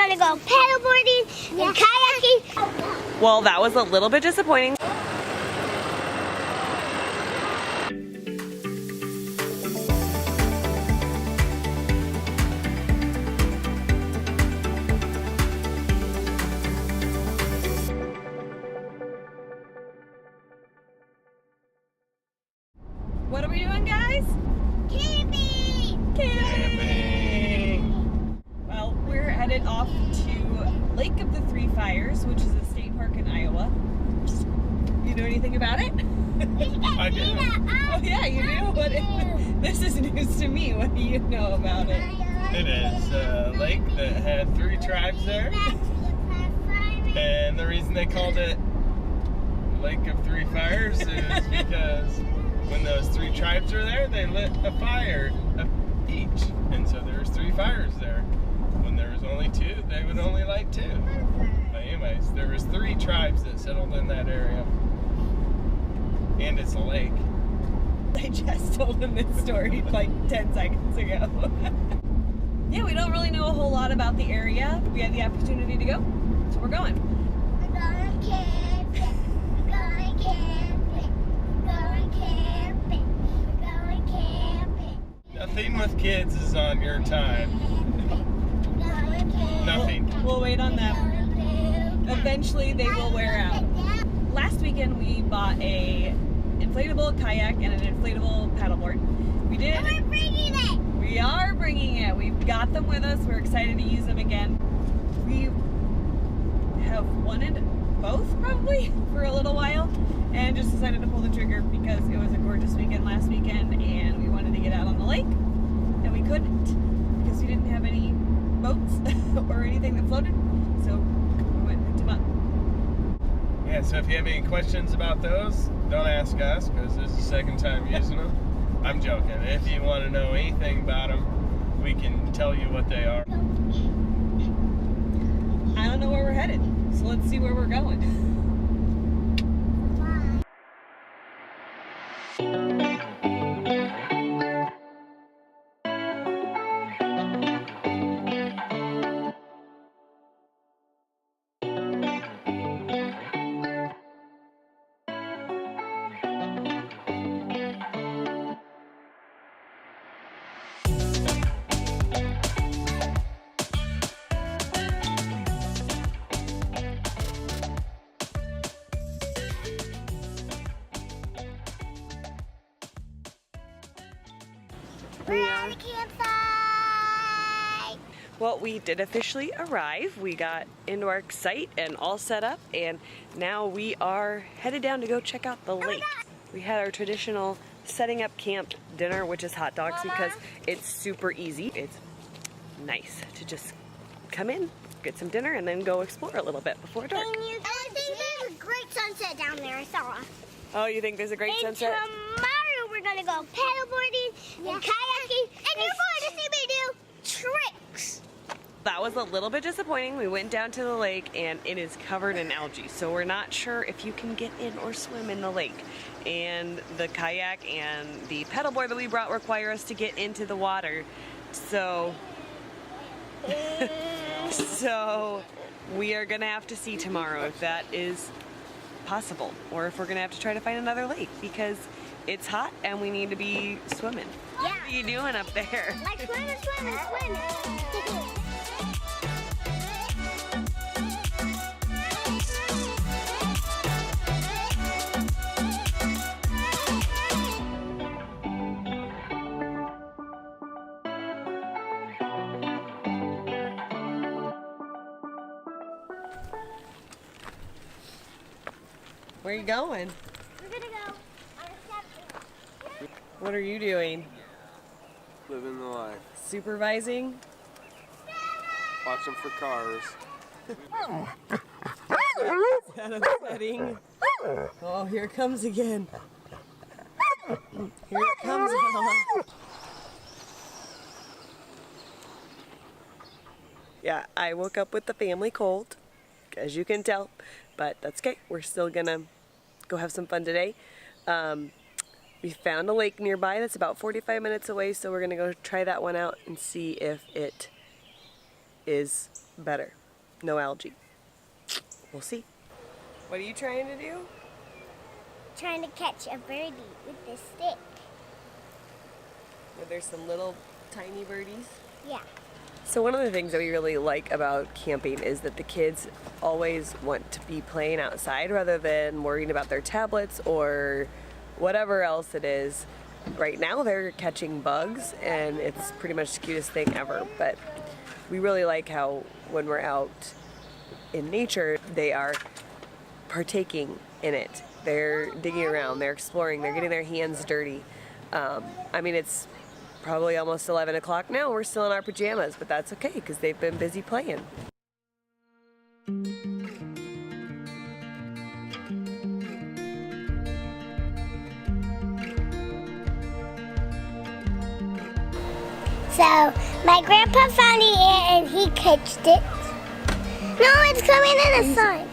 gonna go paddleboarding and kayaking. Well, that was a little bit disappointing. What are we doing, guys? Camping! Camping! Well, we're headed off to Lake of the Three Fires, which is a state park in Iowa. You know anything about it? I do. Oh yeah, you do? This is news to me. What do you know about it? It is a lake that had 3 tribes there. And the reason they called it Lake of Three Fires is because when those 3 tribes were there, they lit a fire each. And so there was 3 fires there. When there was only 2, they would only light 2. But anyways, there was 3 tribes that settled in that area. And it's a lake. I just told him this story like 10 seconds ago. Yeah, we don't really know a whole lot about the area. We had the opportunity to go, so we're going. We're going camping. We're going camping. We're going camping. We're going camping. Nothing with kids is on your time. Nothing. We'll wait on them. Eventually they will wear out. Last weekend we bought a inflatable kayak and an inflatable paddleboard. We did. And we're bringing it. We are bringing it. We've got them with us. We're excited to use them again. We have wanted both probably for a little while and just decided to pull the trigger because it was a gorgeous weekend last weekend and we wanted to get out on the lake and we couldn't because we didn't have any boats or anything that floated. So we went and picked them up. Yeah, so if you have any questions about those, don't ask us because this is the second time using them. I'm joking. If you want to know anything about them, we can tell you what they are. I don't know where we're headed, so let's see where we're going. We're at the campsite. Well, we did officially arrive. We got into our site and all set up, and now we are headed down to go check out the lake. We had our traditional setting up camp dinner, which is hot dogs, because it's super easy. It's nice to just come in, get some dinner, and then go explore a little bit before dark. And I think there's a great sunset down there. I saw it. Oh, you think there's a great sunset? Tomorrow we're gonna go paddleboarding and kayaking, and you're going to see me do tricks. That was a little bit disappointing. We went down to the lake and it is covered in algae, so we're not sure if you can get in or swim in the lake. And the kayak and the paddleboard that we brought require us to get into the water. So we are gonna have to see tomorrow if that is possible, or if we're gonna have to try to find another lake because it's hot and we need to be swimming. Yeah. What are you doing up there? Like swimming, swimming, swimming. Where are you going? We're gonna go on a separate. What are you doing? Living the life. Supervising? Watching for cars. Is that upsetting? Oh, here it comes again. Here it comes, Ella. Yeah, I woke up with the family cold, as you can tell, but that's okay. We're still gonna go have some fun today. We found a lake nearby that's about 45 minutes away, so we're gonna go try that one out and see if it is better. no algae. We'll see. What are you trying to do? Trying to catch a birdie with this stick. Where there's some little tiny birdies. Yeah. So one of the things that we really like about camping is that the kids always want to be playing outside rather than worrying about their tablets or whatever else it is. Right now they're catching bugs and it's pretty much the cutest thing ever, but we really like how when we're out in nature they are partaking in it. They're digging around, they're exploring, they're getting their hands dirty. I mean, it's probably almost 11 o'clock now. We're still in our pajamas, but that's okay because they've been busy playing. So my grandpa found the ant and he catched it. No, it's coming in the sun.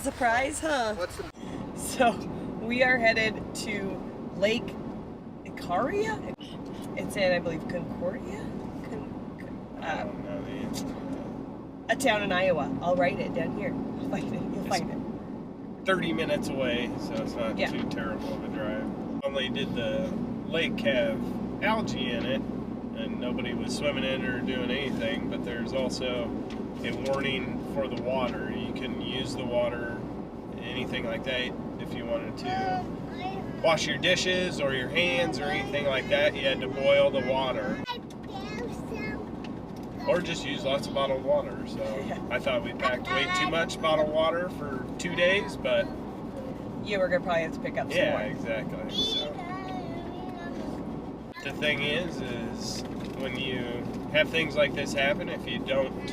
Surprise, huh? So we are headed to Lake Acharya. It's in, I believe, Concordia? A town in Iowa. I'll write it down here. I'll find it. You'll find it. 30 minutes away, so it's not too terrible of a drive. Only did the lake have algae in it, and nobody was swimming in or doing anything, but there's also a warning for the water. You can use the water, anything like that, if you wanted to wash your dishes or your hands or anything like that. You had to boil the water. Or just use lots of bottled water. So I thought we packed way too much bottled water for 2 days, but yeah, we're gonna probably have to pick up some more. Yeah, exactly. So the thing is when you have things like this happen, if you don't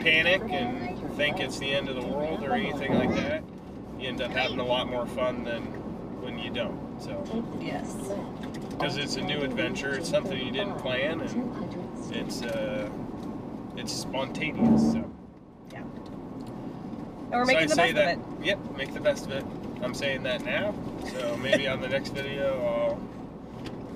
panic and think it's the end of the world or anything like that, you end up having a lot more fun than when you don't. So yes, because it's a new adventure, it's something you didn't plan, and it's spontaneous. So yeah, and we're making the best of it. Yep, make the best of it. I'm saying that now, so maybe on the next video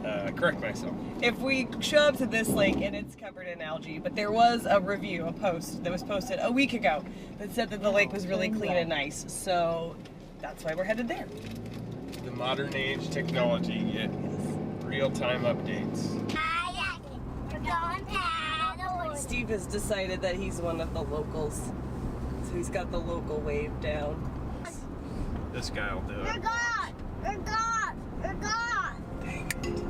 I'll correct myself. If we show up to this lake and it's covered in algae, but there was a review, a post that was posted a week ago that said that the lake was really clean and nice, so that's why we're headed there. The modern age technology, get real-time updates. Steve has decided that he's one of the locals, so he's got the local wave down. This guy will do it. We're gone! We're gone! We're gone! Dang it.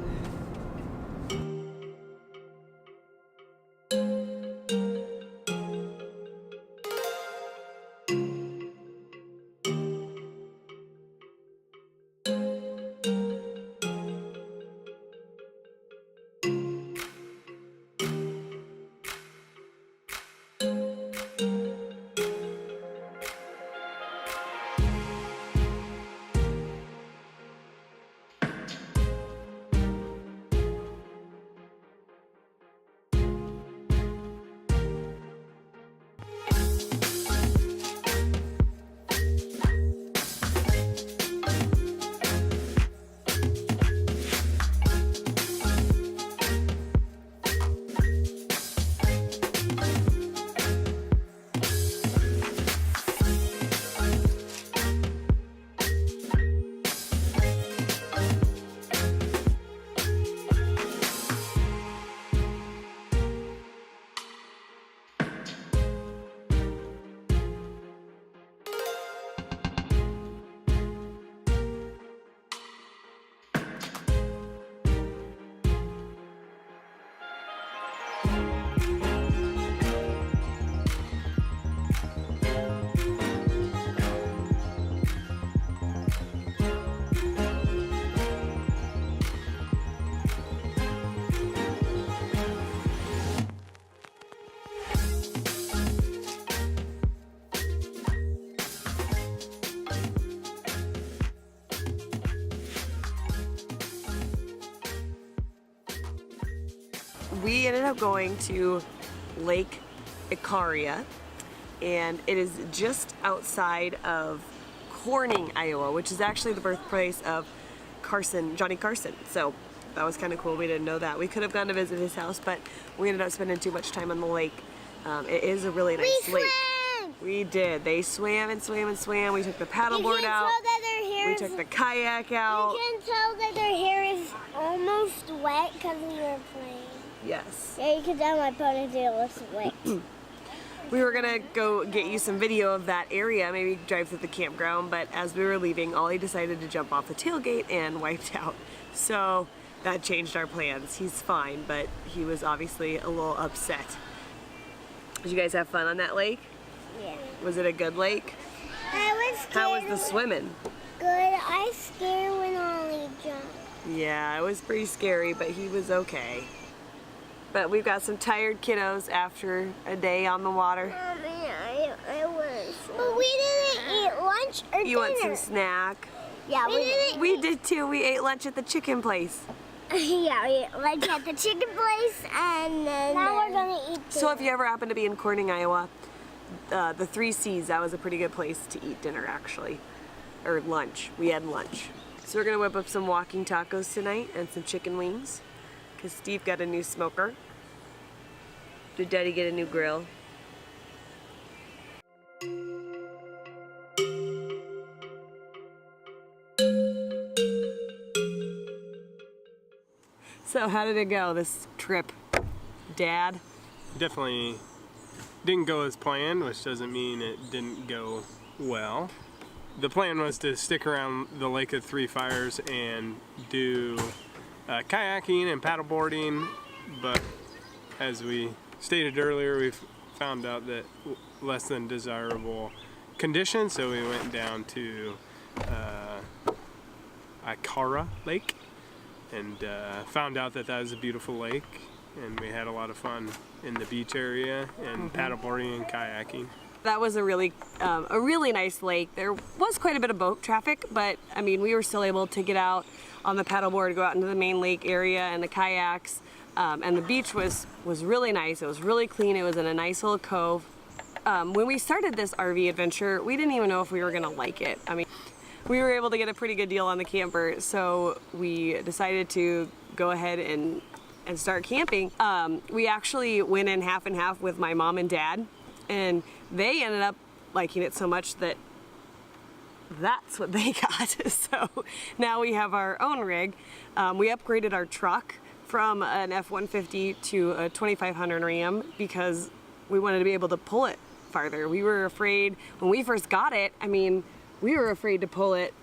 we ended up going to Lake Acharya, and it is just outside of Corning, Iowa, which is actually the birthplace of Johnny Carson. So that was kind of cool. We didn't know that. We could have gone to visit his house, but we ended up spending too much time on the lake. It is a really nice lake. Swam! We did. They swam and swam and swam. We took the paddleboard out. We took the kayak out. You can tell that their hair is almost wet because we were playing. Yes. Yeah, you can tell my ponytail was wet. We were gonna go get you some video of that area, maybe drive through the campground, but as we were leaving, Ollie decided to jump off the tailgate and wiped out. So that changed our plans. He's fine, but he was obviously a little upset. Did you guys have fun on that lake? Yeah. Was it a good lake? I was scared. How was the swimming? Good. I was scared when Ollie jumped. Yeah, it was pretty scary, but he was okay. But we've got some tired kiddos after a day on the water. Mommy, I was. But we didn't eat lunch or dinner. You want some snack? Yeah, we didn't. We did too. We ate lunch at the chicken place. Yeah, we ate lunch at the chicken place, and then now we're gonna eat dinner. So if you ever happen to be in Corning, Iowa, the 3 C's, that was a pretty good place to eat dinner, actually. Or lunch. We had lunch. So we're gonna whip up some walking tacos tonight and some chicken wings, because Steve got a new smoker. Did Daddy get a new grill? So how did it go, this trip, Dad? Definitely didn't go as planned, which doesn't mean it didn't go well. The plan was to stick around the Lake of Three Fires and do kayaking and paddleboarding, but as we stated earlier, we've found out that less than desirable conditions, so we went down to Acharya Lake and found out that that is a beautiful lake, and we had a lot of fun in the beach area and paddleboarding and kayaking. That was a really nice lake. There was quite a bit of boat traffic, but I mean, we were still able to get out on the paddleboard, go out into the main lake area and the kayaks, and the beach was really nice. It was really clean. It was in a nice little cove. When we started this RV adventure, we didn't even know if we were gonna like it. I mean, we were able to get a pretty good deal on the camper, so we decided to go ahead and start camping. We actually went in half and half with my mom and dad, and they ended up liking it so much that that's what they got. So now we have our own rig. We upgraded our truck from an F-150 to a 2500 Ram because we wanted to be able to pull it farther. We were afraid, when we first got it, I mean, we were afraid to pull it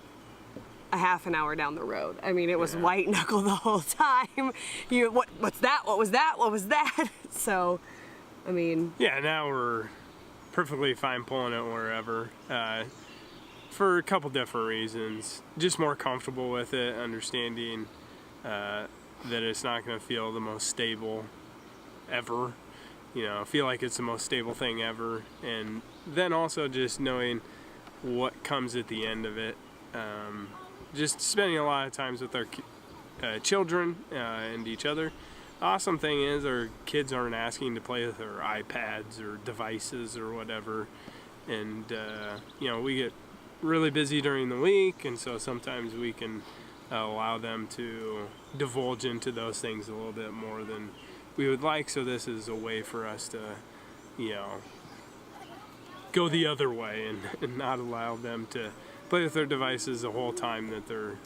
a half an hour down the road. I mean, it was white knuckle the whole time. What's that? What was that? What was that? So, I mean. Yeah, now we're perfectly fine pulling it wherever. For a couple different reasons. Just more comfortable with it, understanding that it's not going to feel the most stable ever. You know, feel like it's the most stable thing ever. And then also just knowing what comes at the end of it. Just spending a lot of times with our children and each other. Awesome thing is our kids aren't asking to play with their iPads or devices or whatever. And, you know, we get really busy during the week, and so sometimes we can allow them to divulge into those things a little bit more than we would like. So this is a way for us to, you know, go the other way and not allow them to play with their devices the whole time that they're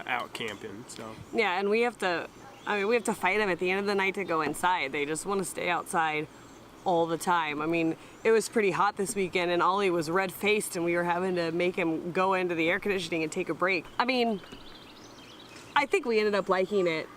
out camping. So yeah, and we have to fight them at the end of the night to go inside. They just want to stay outside all the time. I mean, it was pretty hot this weekend, and Ollie was red-faced, and we were having to make him go into the air conditioning and take a break. I mean, I think we ended up liking it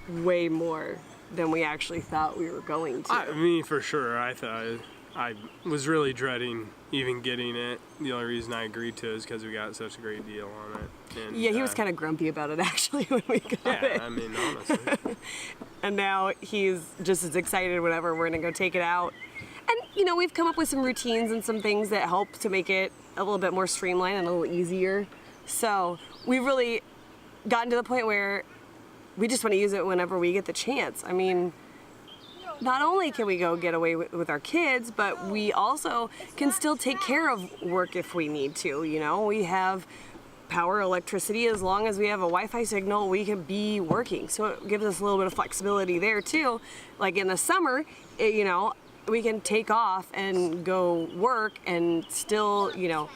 way more than we actually thought we were going to. Me, for sure. I was really dreading even getting it. The only reason I agreed to it is because we got such a great deal on it. And, yeah, he was kind of grumpy about it actually when we got it. Yeah, I mean, honestly. And now he's just as excited whenever we're gonna go take it out. And you know, we've come up with some routines and some things that help to make it a little bit more streamlined and a little easier. So we've really gotten to the point where we just want to use it whenever we get the chance. I mean, not only can we go get away with our kids, but we also can still take care of work if we need to. You know, we have power, electricity. As long as we have a Wi-Fi signal, we can be working. So it gives us a little bit of flexibility there too. Like in the summer, you know, we can take off and go work and still, you know,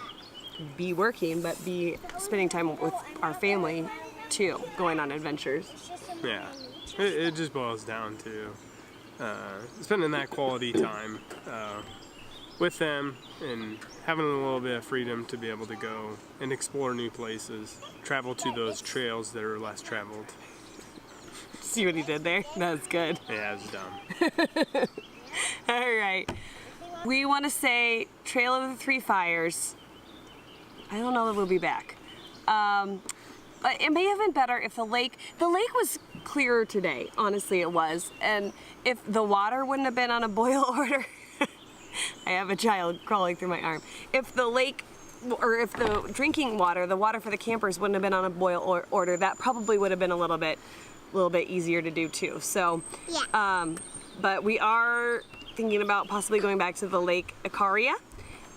be working, but be spending time with our family too, going on adventures. Yeah, it just boils down to spending that quality time with them and having a little bit of freedom to be able to go and explore new places, travel to those trails that are less traveled. See what he did there? That's good. Yeah, it's dumb. All right. We want to say Trail of the Three Fires. I don't know that we'll be back. But it may have been better if the lake was clearer today. Honestly, it was. And if the water wouldn't have been on a boil order, I have a child crawling through my arm. If the lake, or if the drinking water, the water for the campers wouldn't have been on a boil order, that probably would have been a little bit easier to do too. So, Yeah. but we are thinking about possibly going back to the lake Acharya,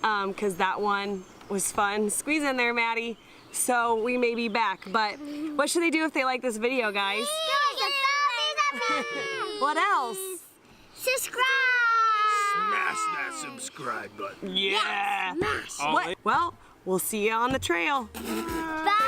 because that one was fun. Squeeze in there, Maddie. So we may be back, but what should they do if they like this video, guys? Give us a thumbs up. What else? Subscribe. Smash that subscribe button. Yeah. Smash. What? Well, we'll see you on the trail. Bye.